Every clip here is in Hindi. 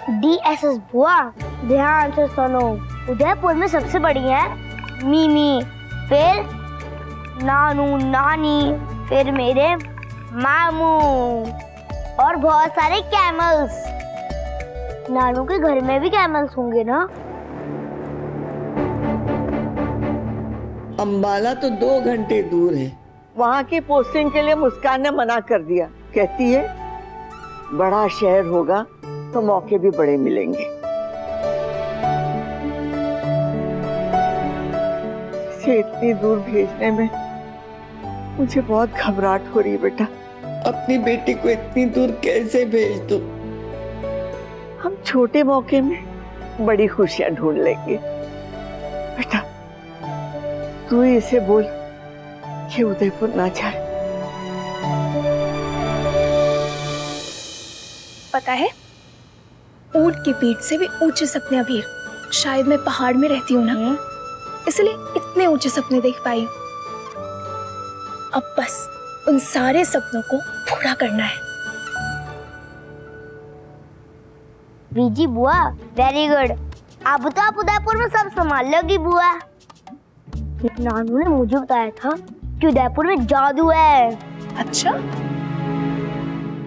DSS बुआ, ध्यान से सुनो। उदयपुर में सबसे बड़ी है मीमी, फिर नानू नानी, फिर मेरे मामू और बहुत सारे कैमल्स। नानू के घर में भी कैमल्स होंगे ना? अंबाला तो 2 घंटे दूर है। वहाँ की पोस्टिंग के लिए मुस्कान ने मना कर दिया। कहती है बड़ा शहर होगा तो मौके भी बड़े मिलेंगे। इसे इतनी दूर भेजने में मुझे बहुत घबराहट हो रही है बेटा। अपनी बेटी को इतनी दूर कैसे भेज दूं? हम छोटे मौके में बड़ी खुशियां ढूंढ लेंगे। बेटा तू ही इसे बोल कि उदयपुर ना जाए। पता है, ऊंट की पीठ से भी ऊंचे सपने अभी। शायद मैं पहाड़ में रहती हूँ ना, इसलिए इतने ऊंचे सपने देख पाई हूँ। अब बस उन सारे सपनों को पूरा करना है। बीजी बुआ, वेरी गुड। अब तो आप उदयपुर में सब संभाल लोगी बुआ। नानू ने मुझे बताया था कि उदयपुर में जादू है। अच्छा,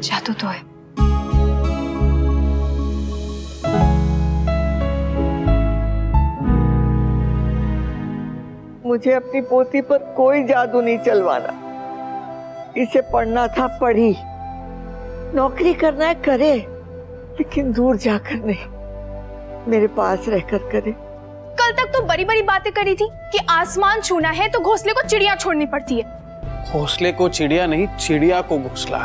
जादू तो है। मुझे अपनी पोती पर कोई जादू नहीं चलवाना। इसे पढ़ना था पढ़ी, नौकरी करना है करे, लेकिन दूर जाकर नहीं, मेरे पास रहकर करे। कल तक तो बड़ी बड़ी बातें करी थी कि आसमान छूना है तो घोंसले को चिड़िया छोड़नी पड़ती है। घोंसले को चिड़िया नहीं, चिड़िया को घोंसला।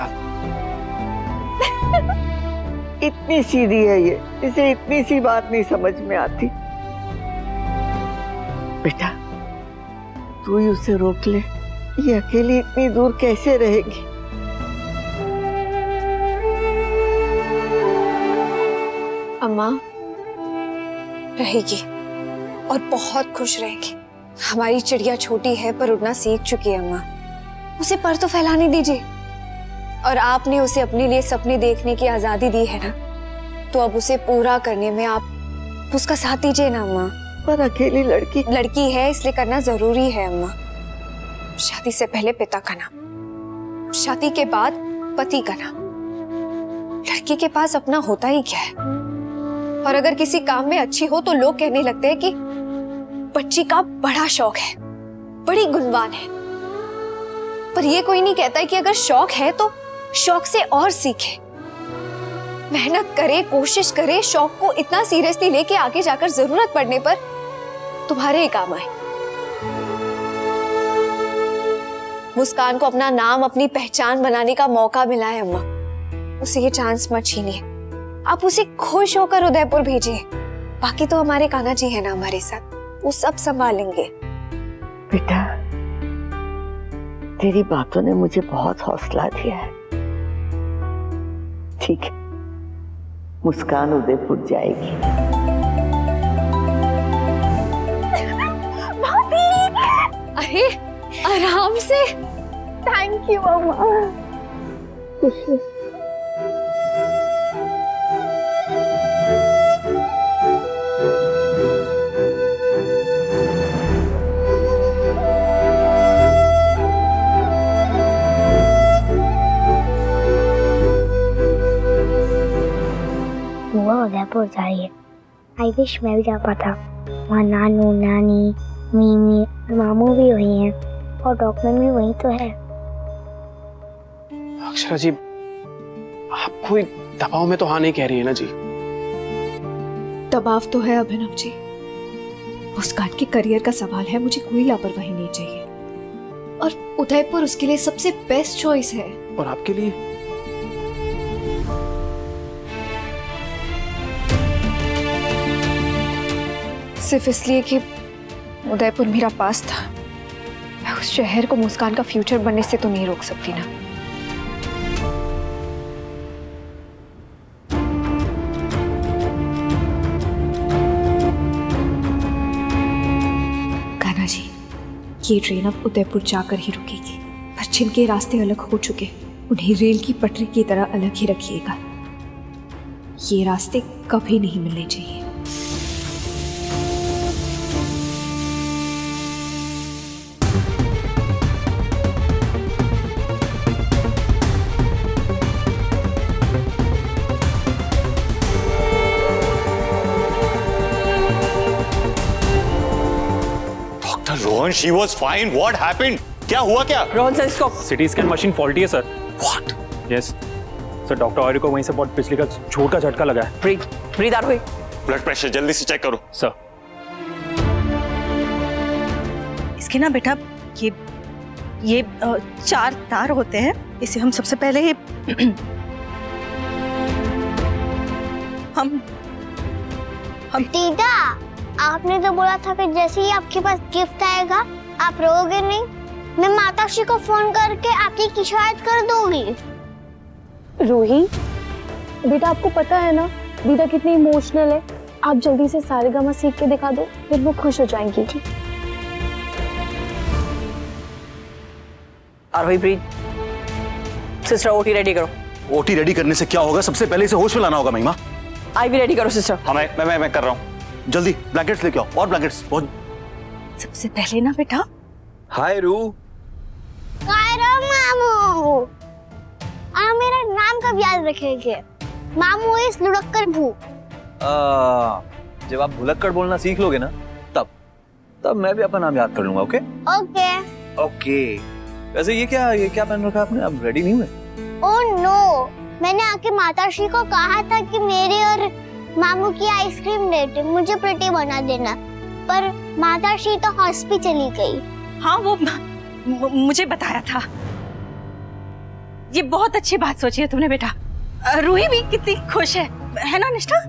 इतनी सीधी है ये, इसे इतनी सी बात नहीं समझ में आती। बेटा तू ही उसे रोक ले, ये अकेली इतनी दूर कैसे रहेगी? अम्मा रहेगी और बहुत खुश रहेगी। हमारी चिड़िया छोटी है पर उड़ना सीख चुकी है अम्मा। उसे पर तो फैलाने दीजिए। और आपने उसे अपने लिए सपने देखने की आजादी दी है ना, तो अब उसे पूरा करने में आप उसका साथ दीजिए ना अम्मा। पर अकेली लड़की है इसलिए करना जरूरी है अम्मा। शादी से पहले पिता का नाम, शादी के बाद पति का नाम। लड़की के पास अपना होता ही क्या है? और अगर किसी काम में अच्छी हो तो लोग कहने लगते हैं कि बच्ची का बड़ा शौक है, बड़ी गुणवान है। पर ये कोई नहीं कहता है कि अगर शौक है तो शौक से और सीखे, मेहनत करे, कोशिश करे, शौक को इतना सीरियसली लेके आगे जाकर जरूरत पड़ने पर तुम्हारे ही काम आए। मुस्कान को अपना नाम, अपनी पहचान बनाने का मौका मिला है अम्मा। उसे ये चांस मत छीनिए। आप उसे खुश होकर उदयपुर भेजिए। बाकी तो हमारे कान्हा जी है ना हमारे साथ, वो सब संभालेंगे। बेटा तेरी बातों ने मुझे बहुत हौसला दिया है। ठीक है, मुस्कान उदयपुर जाएगी। अरे आराम से। थैंक यू अम्मा। बुआ उदयपुर जा रही है। आई विश मैं भी जा पाता। वहाँ नानू नानी मीमी और मामू भी वही हैं और डॉक्टर भी वही तो है। अक्षरा जी, आप कोई दबाव में तो हाँ नहीं कह रही है ना जी? दबाव तो है अभिनव जी। मुस्कान के करियर का सवाल है, मुझे कोई लापरवाही नहीं चाहिए। और उदयपुर उसके लिए सबसे बेस्ट चॉइस है। और आपके लिए? सिर्फ इसलिए कि उदयपुर मेरा पास था। मैं उस शहर को मुस्कान का फ्यूचर बनने से तो नहीं रोक सकती ना। कान्हा जी, ये ट्रेन अब उदयपुर जाकर ही रुकेगी। पर जिनके रास्ते अलग हो चुके, उन्हें रेल की पटरी की तरह अलग ही रखिएगा। ये रास्ते कभी नहीं मिलने चाहिए। Rohan, she was fine. What happened? क्या हुआ क्या? रोहन सर, इसको सिटी स्कैन मशीन फॉल्टी है sir. What? Yes sir, doctor Arya को वहीं से बहुत बिजली का चोट का झटका लगा है। ब्रीथ आउट हुई। ब्लड प्रेशर जल्दी से चेक करो। सर इसके ना बेटा ये 4 तार होते हैं। इसे हम सबसे पहले हम दीदा, आपने तो बोला था कि जैसे ही आपके पास गिफ्ट आएगा आप रोओगे नहीं। मैं माताश्री को फोन करके आपकी शिकायत कर दूंगी। रूही बेटा, आपको पता है ना दीदा कितनी इमोशनल है। आप जल्दी से सारेगामा सीख के दिखा दो, फिर वो खुश हो जाएंगी। आरोही, ब्रीथ। सिस्टर ओटी रेडी करो। ओटी रेडी करने से क्या होगा? सबसे पहले इसे होश में लाना होगा महिमा। आईवी रेडी करो सिस्टर। हाँ मैं कर रहा हूँ। जल्दी ब्लैंकेट्स लेके आओ, और ब्लैंकेट्स बहुत। सबसे पहले ना बेटा। हाय रू। मामू, आप मेरा नाम कब याद रखेंगे? मामू इस लुढ़क्कर भू। जब आप भुलक्कड़ बोलना सीख लोगे ना, तब मैं भी अपना नाम याद कर लूंगा। Okay okay. वैसे ये क्या पहन रखा आपने? आप रेडी नहीं हुए? ओह नो, मैंने आके माताश्री को कहा था कि मेरे और मामू की आइसक्रीम डेट है, मुझे प्रिटी बना देना, पर माताश्री तो हॉस्पिटल चली गई। हाँ, वो मुझे बताया था। ये बहुत अच्छी बात सोची है तुमने बेटा। रूही भी कितनी खुश है ना निष्ठा?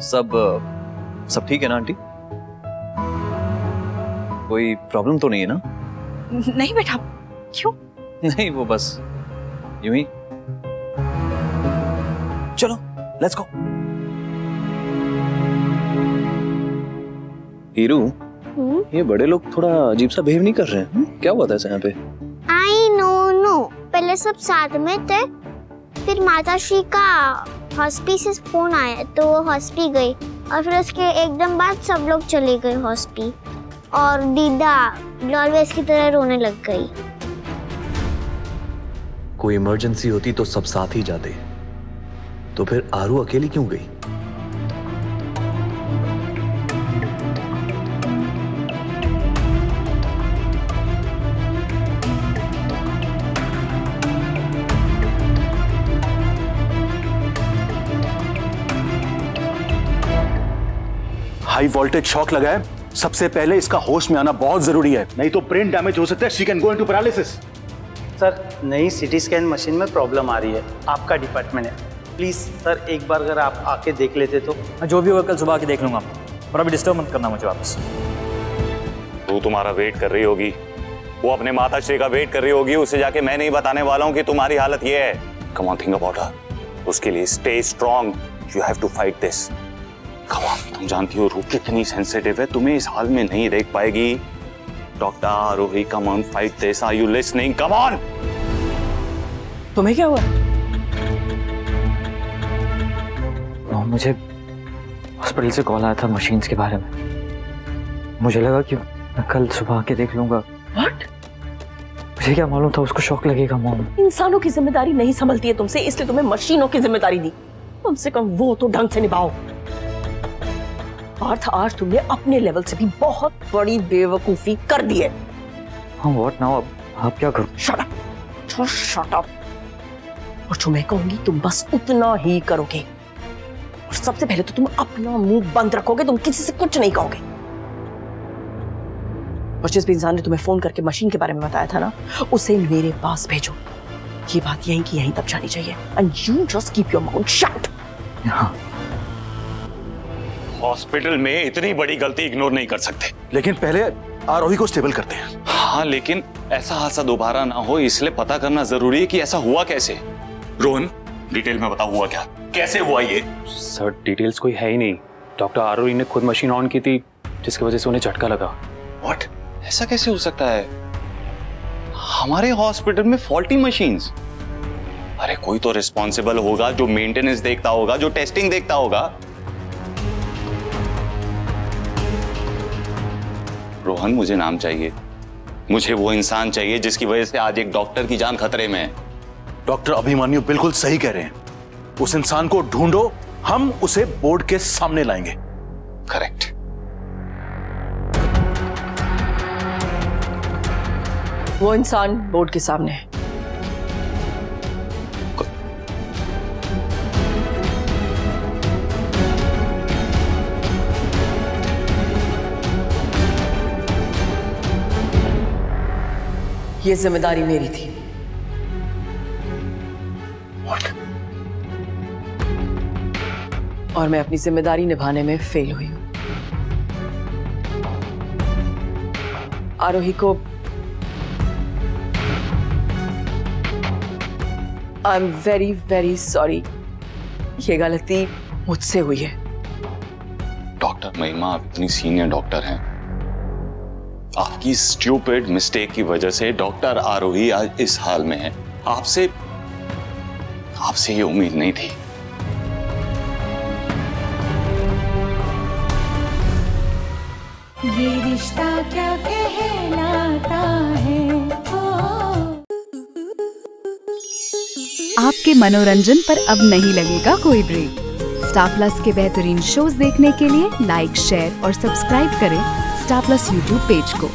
सब ठीक है ना आंटी? कोई प्रॉब्लम तो नहीं है ना? नहीं बेटा। क्यों? नहीं, वो बस यूं ही। चलो लेट्स गो। हीरू, ये बड़े लोग थोड़ा अजीब सा बिहेव नहीं कर रहे हैं? क्या हुआ था ऐसे यहाँ पे? आई नो, पहले सब साथ में थे, फिर माताश्री का हॉस्पी से फोन आया तो वो हॉस्पी गई, और फिर उसके एकदम बाद सब लोग चले गए हॉस्पी, और दीदा ऑलवेज की तरह रोने लग गई। कोई इमरजेंसी होती तो सब साथ ही जाते, तो फिर आरू अकेली क्यों गई? हाई वोल्टेज शॉक लगा है। सबसे पहले इसका होश में आना बहुत जरूरी है, नहीं तो ब्रेन डैमेज हो सकता है। She can go into paralysis. Sir, नई सिटी स्कैन मशीन में प्रॉब्लम आ रही है। आपका डिपार्टमेंट है, प्लीज सर एक बार अगर आप आके देख लेते तो। मैं जो भी होगा कल सुबह आके देख लूंगा, पर अभी डिस्टर्ब मत करना मुझे वापस। तू तुम्हारा वेट कर रही होगी, वो अपने माताश्री का वेट कर रही होगी। उसे जाके मैं नहीं बताने वाला हूँ कि तुम्हारी हालत ये है। Come on, think about her. उसके लिए stay strong, you have to fight this. Come on, तुम जानती हो रूप कितनी सेंसिटिव है, तुम्हें इस हाल में नहीं देख पाएगी। Doctor Arohi, come on, fight this. Are you listening? Come on. तुम्हें क्या हुआ? मुझे हॉस्पिटल से कॉल आया था मशीन्स के बारे में। मुझे लगा कि मैं कल सुबह आके देख लूंगा। What? मुझे क्या मालूम था उसको शॉक लगेगा। मॉम, इंसानों की जिम्मेदारी नहीं संभलती है तुमसे, इसलिए तुम्हें मशीनों की जिम्मेदारी दी। कम से कम वो तो ढंग से निभाओ। पार्थ, आज तुमने अपने लेवल से भी बहुत बड़ी बेवकूफी कर दी है। हाँ, व्हाट नाउ? अब क्या करूं? Shut up, just shut up. और जो मैं कहूंगी तुम बस उतना ही करोगे। और सबसे पहले तो तुम अपना मुंह बंद रखोगे, तुम किसी से कुछ नहीं कहोगे। और जिस भी इंसान ने तुम्हें फोन करके मशीन के बारे में बताया था ना, उसे मेरे पास भेजो। ये बात यहीं की यहीं तक जानी चाहिए। And you just keep your mouth shut. हाँ। हॉस्पिटल में इतनी बड़ी गलती इग्नोर नहीं कर सकते, लेकिन पहले आरोही को स्टेबल करते हैं। हाँ, लेकिन ऐसा हादसा दोबारा ना हो, इसलिए पता करना जरूरी है कि ऐसा हुआ कैसे। रोहन, डिटेल में बताओ, हुआ क्या, कैसे हुआ ये? सर, डिटेल्स कोई है ही नहीं। डॉक्टर आरोही ने खुद मशीन ऑन की थी, जिसकी वजह से उन्हें झटका लगा। व्हाट? ऐसा कैसे हो सकता है? हमारे हॉस्पिटल में फॉल्टी मशीन्स? अरे कोई तो रिस्पॉन्सिबल होगा जो मेंटेनेंस देखता होगा, जो टेस्टिंग देखता होगा। रोहन, मुझे नाम चाहिए, मुझे वो इंसान चाहिए जिसकी वजह से आज एक डॉक्टर की जान खतरे में है। डॉक्टर अभिमन्यु बिल्कुल सही कह रहे हैं। उस इंसान को ढूंढो, हम उसे बोर्ड के सामने लाएंगे। करेक्ट। वो इंसान बोर्ड के सामने है। ये जिम्मेदारी मेरी थी। और मैं अपनी जिम्मेदारी निभाने में फेल हुई हूं। आरोही को I am very very sorry, ये गलती मुझसे हुई है। डॉक्टर महिमा, आप इतनी सीनियर डॉक्टर हैं, आपकी स्टूपिड मिस्टेक की वजह से डॉक्टर आरोही आज इस हाल में है। आपसे ये उम्मीद नहीं थी। ये रिश्ता क्या कहलाता है। आपके मनोरंजन पर अब नहीं लगेगा कोई ब्रेक। स्टार प्लस के बेहतरीन शोज देखने के लिए लाइक, शेयर और सब्सक्राइब करें स्टार प्लस यूट्यूब पेज को।